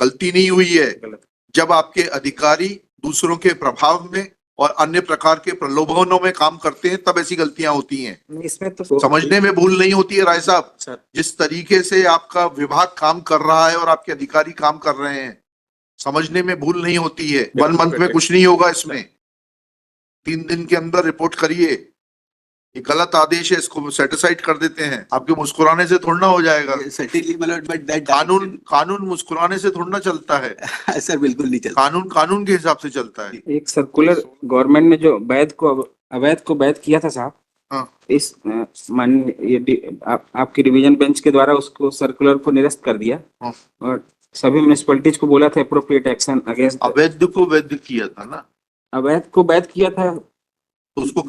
गलती नहीं हुई है। गलत। जब आपके अधिकारी दूसरों के प्रभाव में और अन्य प्रकार के प्रलोभनों में काम करते हैं तब ऐसी गलतियां होती हैं। इसमें तो समझने में भूल नहीं होती है राय साहब। सर, जिस तरीके से आपका विभाग काम कर रहा है और आपके अधिकारी काम कर रहे हैं, समझने में भूल नहीं होती है। 1 मंथ में कुछ नहीं होगा इसमें। 3 दिन के अंदर रिपोर्ट करिए। ये गलत आदेश है, इसको सेटिसाइड कर देते हैं। आपके मुस्कुराने से थोड़ा ना हो जाएगा। कानून मुस्कुराने से थोड़ा ना चलता है सर बिल्कुल नहीं चलता। कानून के हिसाब से चलता है। एक सर्कुलर गवर्नमेंट ने जो अवैध को वैध किया था साहब, हाँ। इस आपकी डिवीजन बेंच के द्वारा उसको सर्कुलर को निरस्त कर दिया। हाँ। और सभी म्युनिसिपैलिटीज को बोला था एप्रोप्रिएट एक्शन अगेंस्ट। अवैध को वैध किया था ना, अवैध को वैध किया था, उसको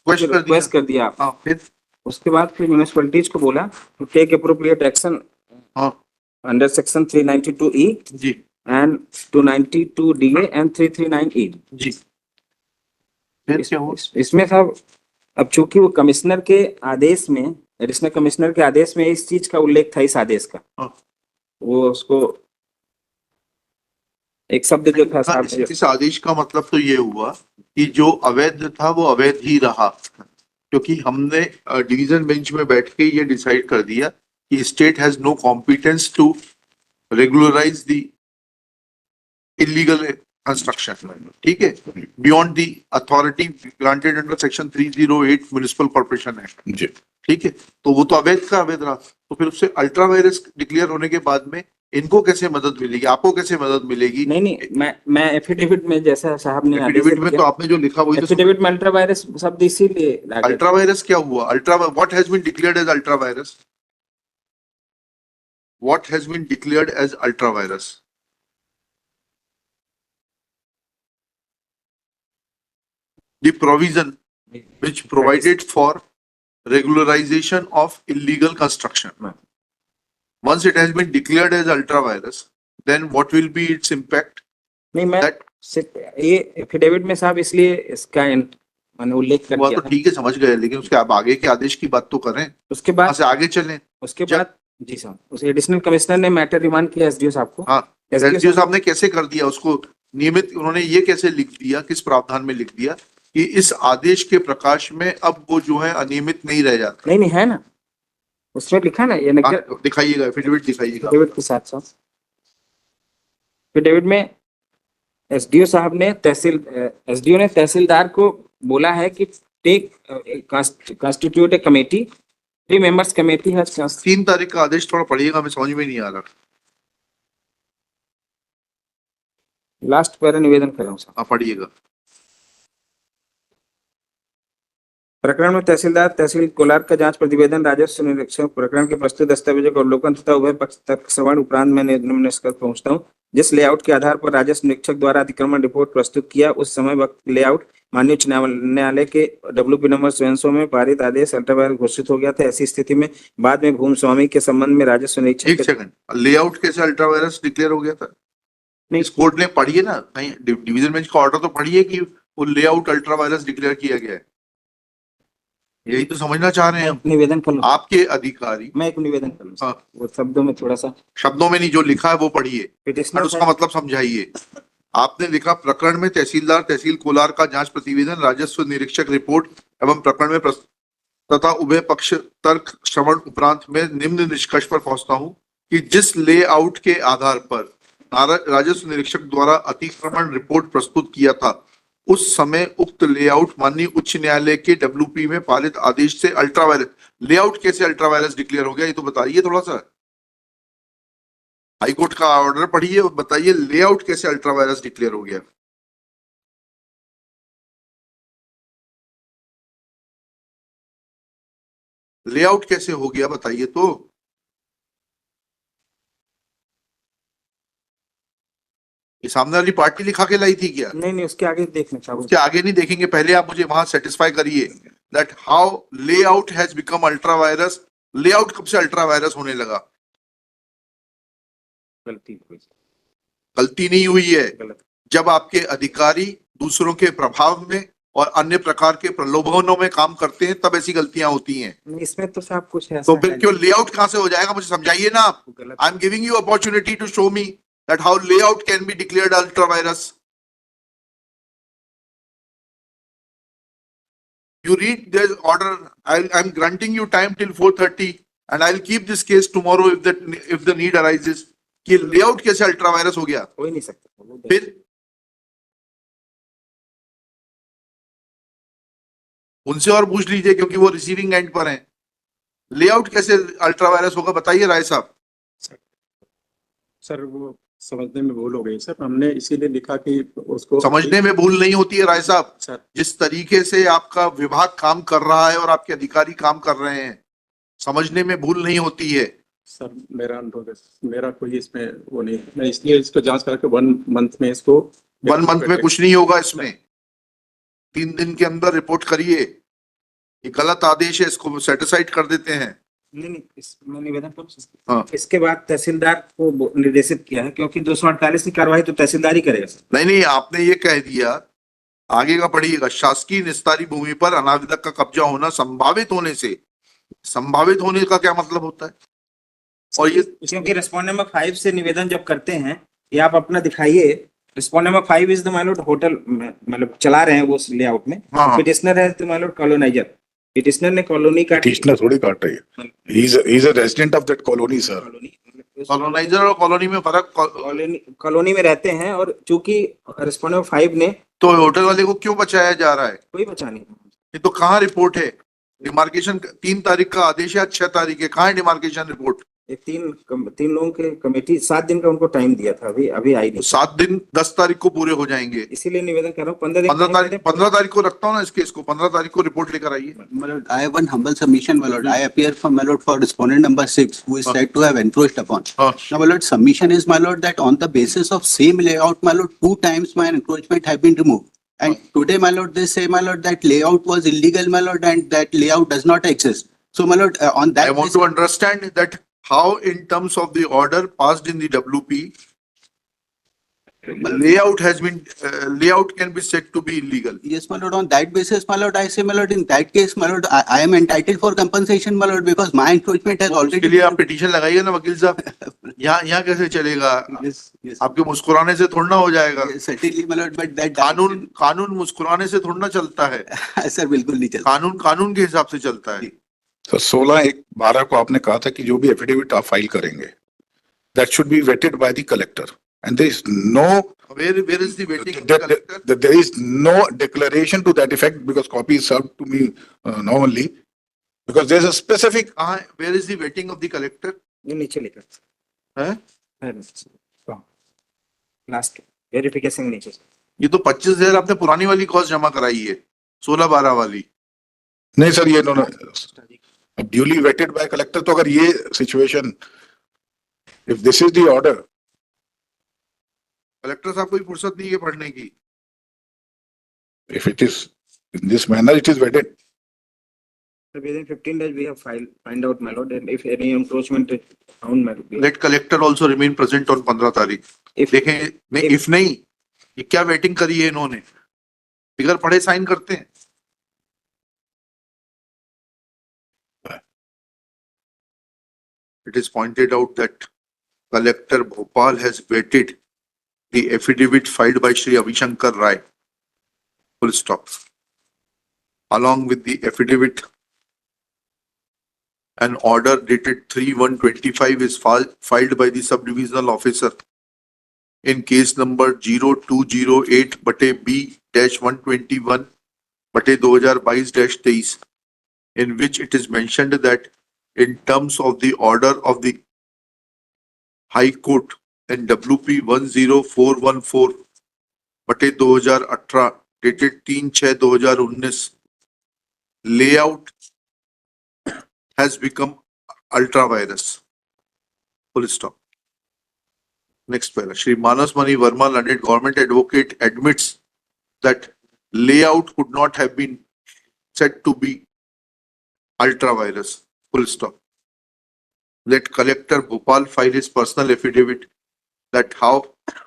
रिक्वेस्ट कर दिया। हाँ, फिर उसके बाद फिर म्युनिसिपैलिटीज को बोला to take appropriate action under section 392E G and 292DA and 339E G. फिर क्या हुआ इसमें साहब? अब चूंकि वो कमिश्नर के आदेश में, एडिशनल कमिश्नर के आदेश में इस चीज का उल्लेख था, इस आदेश का, वो उसको एक शब्द जो था साहब, इस आदेश का मतलब तो ये हुआ कि जो अवैध था वो अवैध ही रहा, क्योंकि हमने डिवीजन बेंच में बैठ के ये डिसाइड कर दिया कि state has no competence to regularise the illegal construction. ठीक है, beyond the authority granted under section 308 municipal corporation act. ठीक है, तो वो तो अवैध का अवैध रहा। तो फिर उससे अल्ट्रा वायरस डिक्लेयर होने के बाद में इनको कैसे मदद मिलेगी, आपको कैसे मदद मिलेगी? नहीं, मैं एफिडेविट में, जैसा साहब ने एफिडेविट में तो आपने जो लिखा वही एफिडेविट में अल्ट्रा वायरस शब्द इसीलिए। अल्ट्रा वायरस क्या हुआ? What has been declared as ultra vires? What has been declared as ultra vires? The provision which provided for regularization of illegal construction. Once it has been declared as ultra virus, then what will be its impact? नहीं, मैं ये affidavit में साहब इसलिए इसका मैंने उल्लेख कर दिया। तो ठीक है, समझ गए, लेकिन उसके आप आगे के आदेश की बात तो करें, उसके बाद से आगे चलें। उसके बाद जी साहब, उस एडिशनल कमिश्नर ने मैटर रिमांड किया एसडीओ साहब को। हाँ, एसडीओ साहब ने कैसे कर दिया उसको नियमित? उन्होंने ये कैसे लिख दिया, किस प्रावधान में लिख दिया कि इस आदेश के प्रकाश में अब वो जो है अनियमित नहीं रह जाता? नहीं है ना, उसमें लिखा ना ये दिखाइएगा, एफिडेविट दिखाइएगा। एफिडेविट के साथ साथ एफिडेविट में एसडीओ साहब ने एसडीओ ने तहसीलदार को बोला है कि take constitute a committee, 3 members committee है। 3 तारीख का आदेश थोड़ा पढ़िएगा, हमें समझ में नहीं आ रहा। लास्ट पैरा निवेदन कर रहा हूँ साहब, आप पढ़िएगा। प्रकरण में तहसील कोलार का जांच प्रतिवेदन राजस्व निरीक्षक प्रकरण के प्रस्तुत दस्तावेजों का अवलोकन तथा उभय पक्ष तक श्रवण उपरांत मैं निष्कर्ष पहुंचता हूं। जिस लेआउट के आधार पर राजस्व निरीक्षक द्वारा अतिक्रमण रिपोर्ट प्रस्तुत किया, उस समय वक्त लेआउट माननीय उच्च न्यायालय के WP नंबर 700 में पारित आदेश अल्ट्रा वायरस घोषित हो गया था। ऐसी स्थिति में बाद में भूमि स्वामी के संबंध में राजस्व निरीक्षक। एक सेकंड, लेआउट कैसे अल्ट्रा वायरस डिक्लेयर हो गया था? नहीं, इस कोर्ट ने पढ़िए ना, कहीं डिवीजन बेंच का ऑर्डर तो पढ़िए कि वो लेआउट अल्ट्रा वायरस डिक्लेयर किया गया है। यही तो समझना चाह रहे हैं हम। निवेदन कर लूं आपके अधिकारी, मैं एक निवेदन कर लूं। हाँ, वो शब्दों में थोड़ा सा, शब्दों में नहीं, जो लिखा है वो पढ़िए और उसका मतलब समझाइए। आपने लिखा प्रकरण में तहसीलदार तहसील कोलार का जांच प्रतिवेदन राजस्व निरीक्षक रिपोर्ट एवं प्रकरण में तथा उभय पक्ष तर्क श्रवण उपरांत में निम्न निष्कर्ष पर पहुंचता हूं कि जिस लेआउट के आधार पर राजस्व निरीक्षक द्वारा अतिक्रमण रिपोर्ट प्रस्तुत किया था, उस समय उक्त लेआउट माननीय उच्च न्यायालय के WP में पारित आदेश से अल्ट्रा वायरस। लेआउट कैसे अल्ट्रा वायरस डिक्लेयर हो गया, ये तो बताइए थोड़ा सा। हाईकोर्ट का ऑर्डर पढ़िए और बताइए लेआउट कैसे अल्ट्रा वायरस डिक्लेयर हो गया। लेआउट कैसे हो गया बताइए तो। ये सामने वाली पार्टी लिखा के लाई थी क्या? नहीं, उसके आगे देखना चाहूंगा। उसके आगे नहीं देखेंगे, पहले आप मुझे वहां सेटिस्फाई करिए that how layout has become ultra vires. Layout कब से अल्ट्रा वायरस होने लगा? गलती नहीं हुई है। जब आपके अधिकारी दूसरों के प्रभाव में और अन्य प्रकार के प्रलोभनों में काम करते हैं तब ऐसी गलतियां होती हैं। इसमें तो साहब कुछ है तो फिर क्यों लेआउट कहां से हो जाएगा, मुझे समझाइए ना आप। I am giving you opportunity to show me that how layout can be declared ultra virus. You read there's order, I'm granting you time till 4:30 and I'll keep this case tomorrow if the need arises. कि layout कैसे ultra virus हो गया? हो ही नहीं सकता। फिर उनसे और पूछ लीजिए क्योंकि वो रिसीविंग एंड पर हैं। लेआउट कैसे अल्ट्रा वायरस होगा बताइए राय साहब। सर वो समझने में भूल हो गई सर, हमने इसीलिए लिखा कि उसको समझने में भूल नहीं होती है राय साहब, सर। जिस तरीके से आपका विभाग काम कर रहा है और आपके अधिकारी काम कर रहे हैं, समझने में भूल नहीं होती है। सर मेरा अनुभव है, मेरा कोई इसमें वो नहीं, मैं इसलिए इसको जांच करके 1 मंथ में इसको 1 मंथ में कुछ नहीं होगा इसमें, 3 दिन के अंदर रिपोर्ट करिए। ये गलत आदेश है, इसको सेटिसाइड कर देते हैं। नहीं, मैं निवेदन करूं। हाँ। इसके बाद तहसीलदार को निर्देशित किया है क्योंकि 248 की कार्रवाई तो तहसीलदार ही करेगा सर। नहीं, आपने ये कह दिया, आगे का पढ़िएगा। शासकीय निस्तारी भूमि पर अनाविदक का कब्जा होना संभावित होने से, संभावित होने का क्या मतलब होता है? और ये क्योंकि रेस्पॉन्ड नंबर 5 से निवेदन जब करते हैं, ये आप अपना दिखाइए। Respond number 5 is the my Lord hotel, मतलब चला रहे हैं वो लेआउट में। हाँ। पिटिशनर है the my Lord coloniser. Petitioner ने कॉलोनी का पिटिशनर थोड़ी काट रही है, he is a resident of that colony sir. Coloniser और कॉलोनी में फर्क, कॉलोनी में रहते हैं और चूंकि रेस्पॉन्ड नंबर 5 ने तो होटल वाले को क्यों बचाया जा रहा है? कोई बचा नहीं। ये तो कहाँ रिपोर्ट है? डिमार्केशन 3 तारीख का आदेश है, 6 तारीख है, कहाँ है डिमार्केशन रिपोर्ट? ये तीन लोगों के कमेटी 7 दिन का उनको टाइम दिया था, अभी आई नहीं। 7 दिन 10 तारीख को पूरे हो जाएंगे। इसीलिए निवेदन कर रहा हूँ 15 तारीख को रखता हूँ ना इस केस को, 15 तारीख को रिपोर्ट लेकर आइए। My lord, I have one humble submission, my lord. I appear for my lord for respondent number 6, who is said to have encroached upon. Now, my lord, submission is, my lord, that on the basis of same layout, my lord, 2 times my encroachment have been removed. And today, my lord, they say, my lord, that layout was illegal, my lord, and that layout does not exist. So, my lord, on that. I want to understand that how in terms of the order passed in the WP, layout has been, layout can be said to be illegal. Yes, my lord, on that basis, my lord, I say, my lord, in that case, my lord, I am entitled for compensation, my lord, because my encroachment has already. उसके लिए आप petition लगाइए ना वकील साहब। यहाँ कैसे चलेगा? Yes, yes. आपके मुस्कुराने से थोड़ा ना हो जाएगा। Certainly, my lord, but that. कानून मुस्कुराने से थोड़ा ना चलता है। सर बिल्कुल नहीं चलता। कानून के हिसाब से चलता है। तो 16/1/12 को आपने कहा था कि जो भी एफिडेविट आप फाइल करेंगे, that should be vetted by the collector, and there is no. Where is the waiting of the collector? There is no declaration to that effect because copy is served to me now only, because there is a specific. Where is the waiting of the collector? ये नीचे लिखा है? Last verification नीचे। ये तो 25,000 आपने पुरानी वाली कॉस्ट जमा कराई है, 16/12 वाली। नहीं सर, ये ड्यूली वेटेड बाय कलेक्टर। तो अगर ये situation, if this is the order, collector साहब कोई फुर्सत नहीं है पढ़ने की। if it is in this manner, it is vetted. So within 15 days we have find out, my lord, and if any encroachment is found, my lord. Let collector also remain present on 15 तारीख। देखें नहीं, if नहीं, ये क्या waiting करी है इन्होंने? बिगर पढ़े साइन करते हैं। It is pointed out that Collector Bhopal has vetted the affidavit filed by Shri Avishankar Rai. Full stop. Along with the affidavit, an order dated 3/1/25 is filed by the subdivisional officer in case number 0208/B-121/2022, in which it is mentioned that in terms of the order of the High Court in WP 10414/2018 dated 3/6/2019, layout has become ultra virus. Full stop. Next paragraph. Shri Manas Mani Verma, learned government advocate, admits that layout could not have been said to be ultra virus. Full stop. Let Collector Bhopal file his personal affidavit that how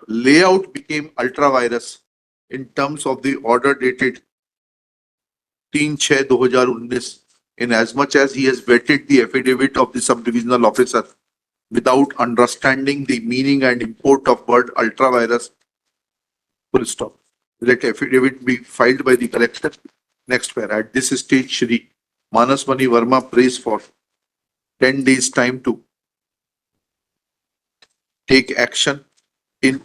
layout became ultra virus in terms of the order dated 3/6/2019, in as much as he has vetted the affidavit of the subdivisional officer without understanding the meaning and import of word ultra-virus. Full stop. Let affidavit be filed by the collector. Next para. At this stage, Shri Manas Mani Verma prays for 10 days time to take action in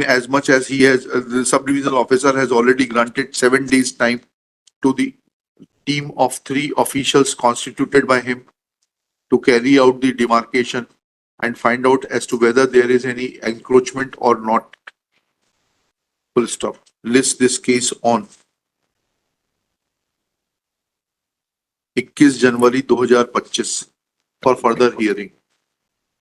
as much as he has, the sub-divisional officer has already granted 7 days time to the team of 3 officials constituted by him to carry out the demarcation and find out as to whether there is any encroachment or not. Full stop. List this case on 21 January 2025 for further hearing.